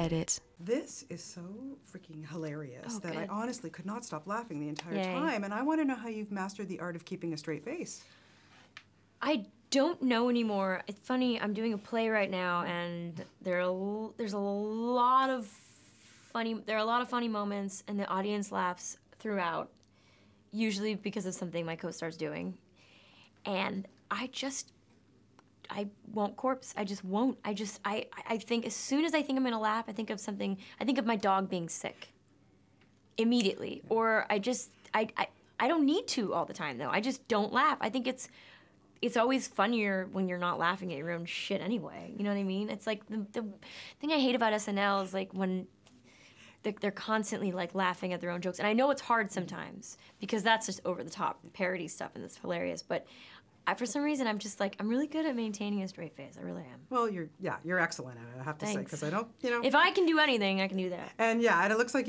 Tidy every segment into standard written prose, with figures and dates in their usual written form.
Edit. This is so freaking hilarious Oh, that I good. honestly could not stop laughing the entire Yay. time. And I want to know how you've mastered the art of keeping a straight face. I don't know anymore. It's funny, I'm doing a play right now, and there are a lot of funny moments, and the audience laughs throughout, usually because of something my co-star's doing. And I won't corpse. I just won't. I think as soon as I think I'm gonna laugh, I think of something. I think of my dog being sick immediately. Or I don't need to all the time, though. I just don't laugh. I think it's always funnier when you're not laughing at your own shit anyway. You know what I mean? It's like the thing I hate about SNL is like when they're constantly like laughing at their own jokes. And I know it's hard sometimes because that's just over the top parody stuff and it's hilarious. But for some reason, I'm just like, I'm really good at maintaining a straight face. I really am. Well, you're excellent at it, I have to say, Thanks. because I don't, you know. If I can do anything, I can do that. And yeah, and it looks like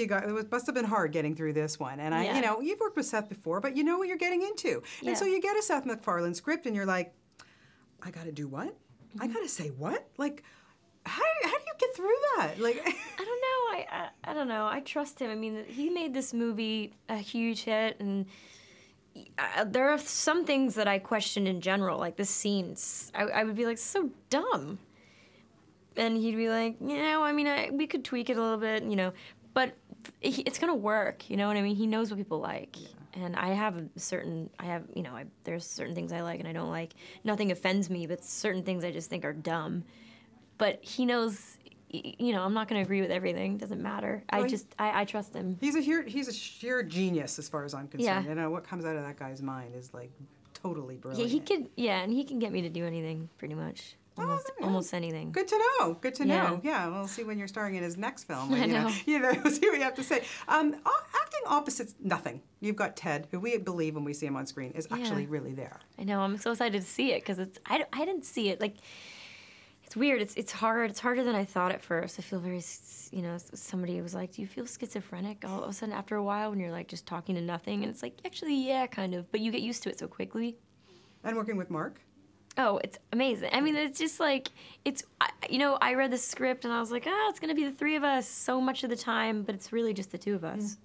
must have been hard getting through this one. And Yeah. you know, you've worked with Seth before, but you know what you're getting into. Yeah. And so you get a Seth MacFarlane script and you're like, I gotta do what? I gotta say what? Like, how do you get through that? Like, I don't know. I don't know. I trust him. I mean, he made this movie a huge hit, and there are some things that I question in general, like the scenes. I would be like, so dumb. And he'd be like, you know, I mean, we could tweak it a little bit, you know, but it's gonna work, you know what I mean? He knows what people like. Yeah. And there's certain things I like and I don't like. Nothing offends me, but certain things I just think are dumb. But he knows, you know, I'm not going to agree with everything. Doesn't matter. Well, I trust him. He's a sheer genius as far as I'm concerned. Yeah. You know, what comes out of that guy's mind is like totally brilliant. And he can get me to do anything pretty much. Almost anything. Good to know. Good to know. Yeah, we'll see when you're starring in his next film. I know. We'll see what you have to say. Acting opposites, nothing. You've got Ted, who we believe when we see him on screen is actually really there. I know. I'm so excited to see it because I didn't see it. Like, it's weird. It's hard. It's harder than I thought at first. I feel very, you know, somebody was like, do you feel schizophrenic all of a sudden after a while when you're like just talking to nothing? And it's like, actually, yeah, kind of. But you get used to it so quickly. And working with Mark? Oh, it's amazing. I mean, it's just like, you know, I read the script and I was like, it's going to be the three of us so much of the time, but it's really just the two of us. Mm.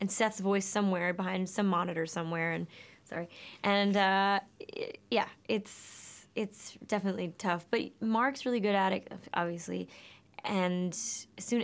And Seth's voice somewhere behind some monitor somewhere, yeah, it's definitely tough. But Mark's really good at it, obviously. And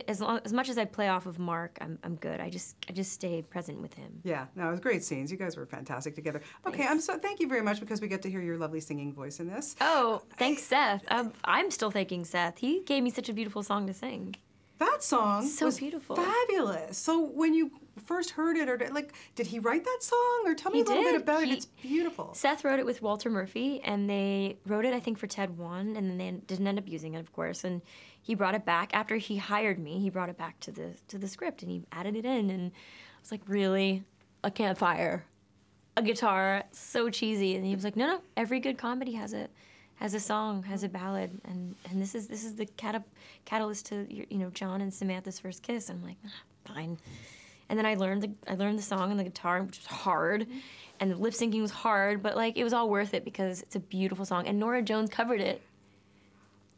as much as I play off of Mark, I'm good. I just stay present with him. Yeah, no, it was great scenes. You guys were fantastic together. Okay, Thanks. Thank you very much because we get to hear your lovely singing voice in this. Oh, thanks, Seth. I'm still thanking Seth. He gave me such a beautiful song to sing. That song was beautiful. Fabulous. So when you first heard it, or did he write that song? Or tell me a little bit about it. It's beautiful. Seth wrote it with Walter Murphy, and they wrote it, I think, for Ted 1, and then they didn't end up using it, of course. And he brought it back after he hired me. He brought it back to the script, and he added it in. And I was like, really? A campfire, a guitar, so cheesy. And he was like, no, every good comedy has a song, has a ballad, and this is the catalyst to John and Samantha's first kiss. And I'm like, fine. And then I learned the song and the guitar, which was hard, and the lip syncing was hard, but like it was all worth it because it's a beautiful song. And Norah Jones covered it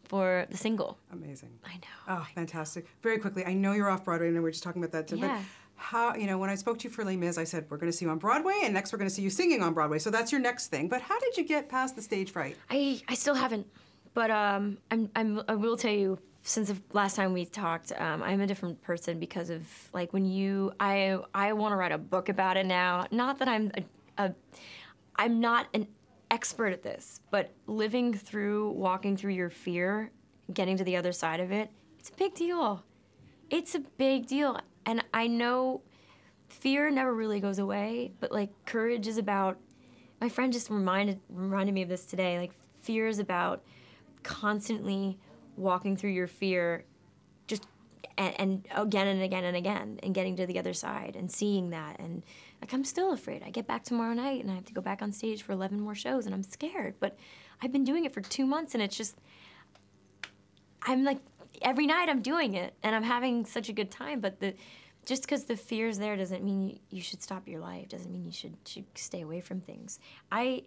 for the single. Amazing. I know. Oh, fantastic. Very quickly, I know you're off Broadway, and we were just talking about that too. Yeah. But how, when I spoke to you for Les Mis, I said, we're going to see you on Broadway, and next we're going to see you singing on Broadway. So that's your next thing. But how did you get past the stage fright? I still haven't, but I will tell you, since the last time we talked, I'm a different person because of, like, I want to write a book about it now. Not that I'm not an expert at this, but walking through your fear, getting to the other side of it, it's a big deal. It's a big deal. And I know fear never really goes away, but, like, courage is about, my friend just reminded me of this today, like, fear is about constantly walking through your fear and again and again and again and getting to the other side and seeing that. And, like, I'm still afraid. I get back tomorrow night and I have to go back on stage for 11 more shows and I'm scared. But I've been doing it for 2 months and it's just, I'm like, every night I'm doing it and I'm having such a good time. But just because the fear's there doesn't mean you should stop your life, doesn't mean you should stay away from things. I've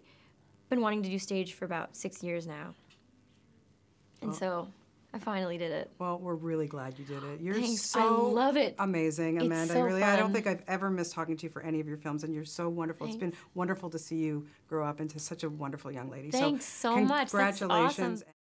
been wanting to do stage for about 6 years now. And so I finally did it. Well, we're really glad you did it. You're Thanks. so I love it. amazing, Amanda. It's so I don't fun. think I've ever missed talking to you for any of your films, and you're so wonderful. Thanks. It's been wonderful to see you grow up into such a wonderful young lady. Thanks so much. That's Congratulations. awesome.